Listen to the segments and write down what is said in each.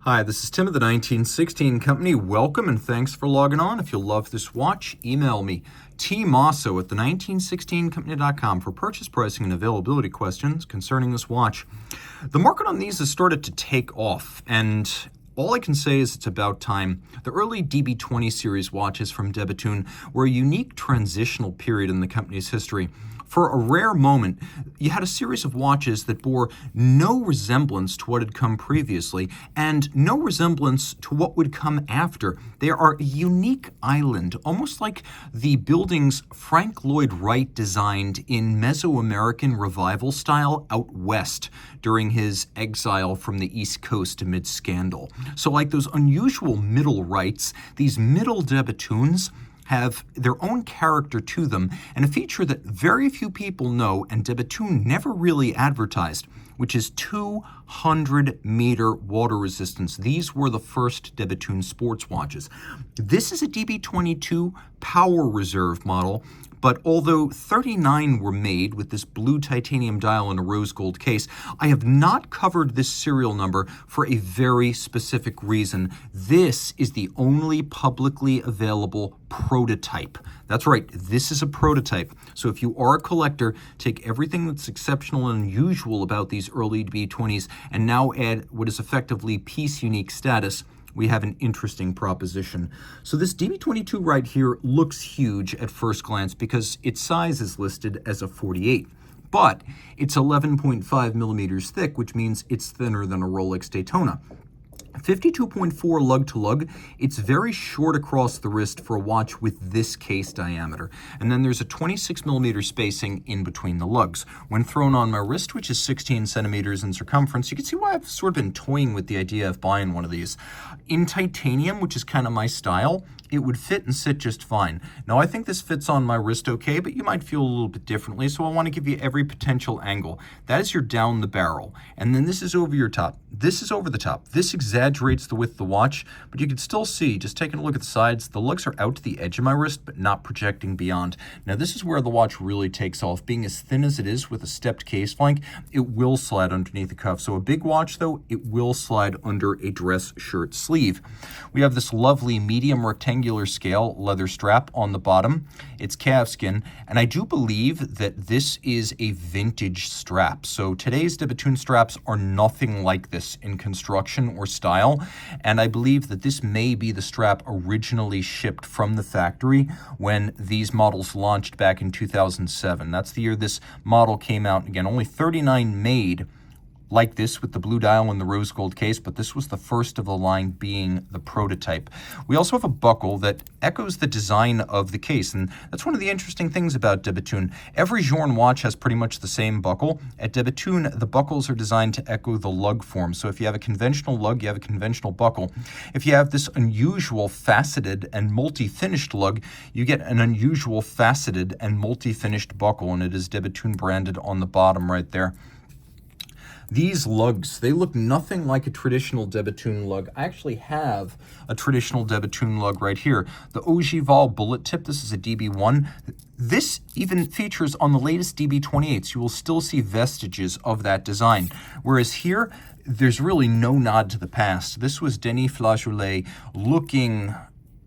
Hi, this is Tim of the 1916 Company. Welcome and thanks for logging on. If you love this watch, email me, Team Mosso at the1916company.com for purchase pricing and availability questions concerning this watch. The market on these has started to take off, and all I can say is it's about time. The early DB20 series watches from de Bethune were a unique transitional period in the company's history. For a rare moment, you had a series of watches that bore no resemblance to what had come previously and no resemblance to what would come after. They are a unique island, almost like the buildings Frank Lloyd Wright designed in Mesoamerican revival style out west during his exile from the East Coast amid scandal. So like those unusual middle Wrights, these middle de Bethunes have their own character to them, and a feature that very few people know and de Bethune never really advertised, which is 200-meter water resistance. These were the first de Bethune sports watches. This is a DB22 Power Reserve model, but although 39 were made with this blue titanium dial and a rose gold case, I have not covered this serial number for a very specific reason. This is the only publicly available prototype. That's right, this is a prototype. So if you are a collector, take everything that's exceptional and unusual about these early DB20s and now add what is effectively piece unique status. We have an interesting proposition. So this DB22 right here looks huge at first glance because its size is listed as a 48, but it's 11.5 millimeters thick, which means it's thinner than a Rolex Daytona. 52.4 lug-to-lug, it's very short across the wrist for a watch with this case diameter. And then there's a 26 millimeter spacing in between the lugs. When thrown on my wrist, which is 16 centimeters in circumference, you can see why I've sort of been toying with the idea of buying one of these. In titanium, which is kind of my style, it would fit and sit just fine. Now, I think this fits on my wrist okay, but you might feel a little bit differently, so I want to give you every potential angle. That is your down the barrel, and then this is over your top. This is over the top. This exaggerates the width of the watch, but you can still see, just taking a look at the sides, the lugs are out to the edge of my wrist, but not projecting beyond. Now, this is where the watch really takes off. Being as thin as it is with a stepped case flank, it will slide underneath the cuff. So a big watch, though, it will slide under a dress shirt sleeve. We have this lovely medium rectangular scale leather strap on the bottom. It's calfskin, and I do believe that this is a vintage strap. So today's de Bethune straps are nothing like this in construction or style, and I believe that this may be the strap originally shipped from the factory when these models launched back in 2007. That's the year this model came out. Again, only 39 made like this with the blue dial and the rose gold case, but this was the first of the line being the prototype. We also have a buckle that echoes the design of the case, and that's one of the interesting things about de Bethune. Every Journe watch has pretty much the same buckle. At de Bethune, the buckles are designed to echo the lug form. So if you have a conventional lug, you have a conventional buckle. If you have this unusual faceted and multi-finished lug, you get an unusual faceted and multi-finished buckle, and it is de Bethune branded on the bottom right there. These lugs, they look nothing like a traditional de Bethune lug. I actually have a traditional de Bethune lug right here. The Ogival bullet tip, this is a DB1. This even features on the latest DB28s. You will still see vestiges of that design. Whereas here, there's really no nod to the past. This was Denis Flageolet looking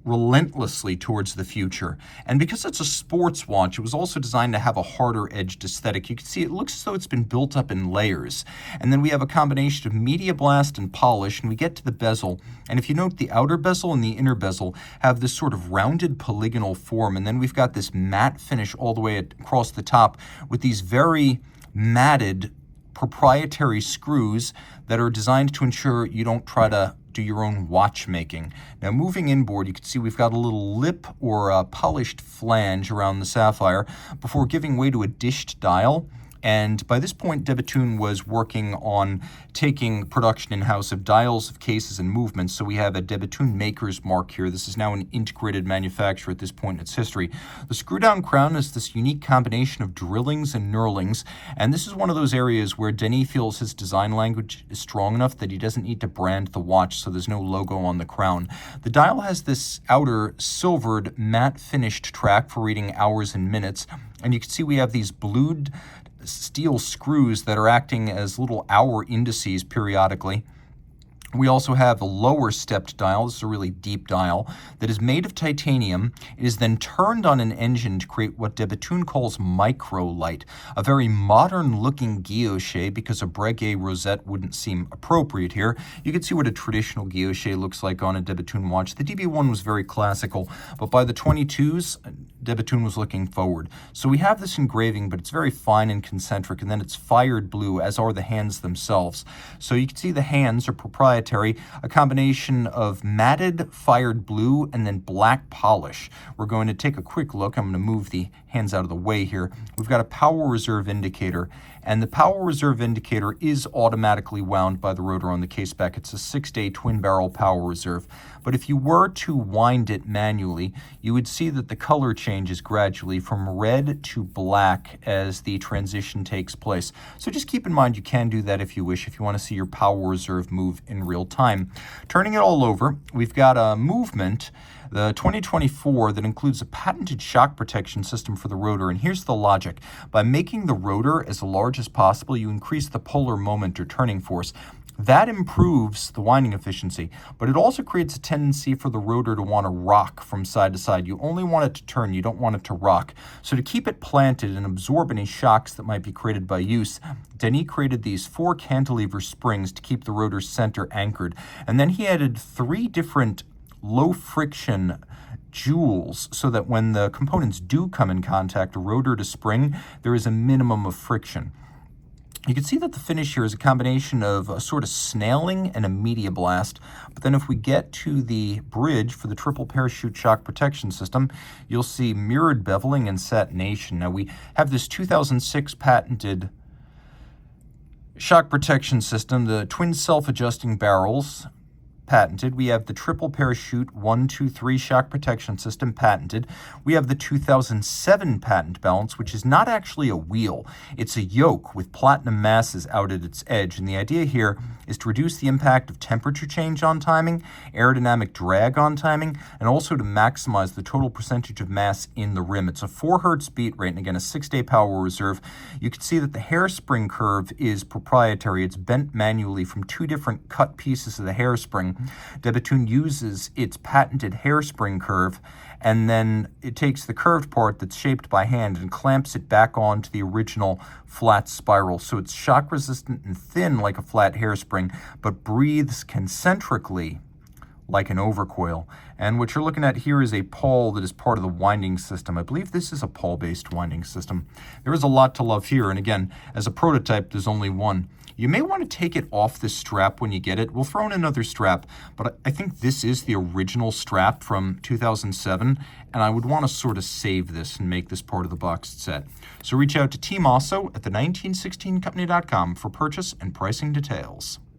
relentlessly towards the future. And because it's a sports watch, it was also designed to have a harder edged aesthetic. You can see it looks as though it's been built up in layers. And then we have a combination of media blast and polish, and we get to the bezel. And if you note, the outer bezel and the inner bezel have this sort of rounded polygonal form. And then we've got this matte finish all the way across the top with these very matted proprietary screws that are designed to ensure you don't try to do your own watchmaking. Now, moving inboard, you can see we've got a little lip or a polished flange around the sapphire before giving way to a dished dial. And by this point, de Bethune was working on taking production in-house of dials, of cases, and movements. So we have a de Bethune maker's mark here. This is now an integrated manufacturer at this point in its history. The screw-down crown is this unique combination of drillings and knurlings. And this is one of those areas where Denis feels his design language is strong enough that he doesn't need to brand the watch, so there's no logo on the crown. The dial has this outer silvered matte finished track for reading hours and minutes. And you can see we have these blued steel screws that are acting as little hour indices periodically. We also have a lower stepped dial. This is a really deep dial that is made of titanium. It is then turned on an engine to create what de Bethune calls microlight, a very modern looking guilloche because a breguet rosette wouldn't seem appropriate here. You can see what a traditional guilloche looks like on a de Bethune watch. The DB1 was very classical, but by the 22s, de Bethune was looking forward. So we have this engraving, but it's very fine and concentric, and then it's fired blue, as are the hands themselves. So you can see the hands are proprietary, a combination of matted fired blue and then black polish. We're going to take a quick look. I'm going to move the hands out of the way here. We've got a power reserve indicator, and the power reserve indicator is automatically wound by the rotor on the case back. It's a 6-day twin barrel power reserve. But if you were to wind it manually, you would see that the color changes gradually from red to black as the transition takes place. So just keep in mind you can do that if you wish, if you want to see your power reserve move in real time. Turning it all over, we've got a movement, the 2024, that includes a patented shock protection system for the rotor. And here's the logic. By making the rotor as large as possible, you increase the polar moment or turning force. That improves the winding efficiency, but it also creates a tendency for the rotor to want to rock from side to side. You only want it to turn, you don't want it to rock. So to keep it planted and absorb any shocks that might be created by use, Denis created these 4 cantilever springs to keep the rotor's center anchored. And then he added 3 different low friction jewels so that when the components do come in contact, rotor to spring, there is a minimum of friction. You can see that the finish here is a combination of a sort of snailing and a media blast. But then if we get to the bridge for the triple parachute shock protection system, you'll see mirrored beveling and satination. Now we have this 2006 patented shock protection system, the twin self-adjusting barrels, patented. We have the triple parachute 1, 2, 3 shock protection system, patented. We have the 2007 patent balance, which is not actually a wheel. It's a yoke with platinum masses out at its edge. And the idea here is to reduce the impact of temperature change on timing, aerodynamic drag on timing, and also to maximize the total percentage of mass in the rim. It's a 4 hertz beat rate, and again, a 6-day power reserve. You can see that the hairspring curve is proprietary. It's bent manually from 2 different cut pieces of the hairspring. De Bethune uses its patented hairspring curve, and then it takes the curved part that's shaped by hand and clamps it back onto the original flat spiral. So it's shock resistant and thin like a flat hairspring, but breathes concentrically like an overcoil. And what you're looking at here is a pawl that is part of the winding system. I believe this is a pawl-based winding system. There is a lot to love here, and again, as a prototype, there's only one. You may want to take it off this strap when you get it. We'll throw in another strap, but I think this is the original strap from 2007, and I would want to sort of save this and make this part of the boxed set. So reach out to Team Mosso at the 1916company.com for purchase and pricing details.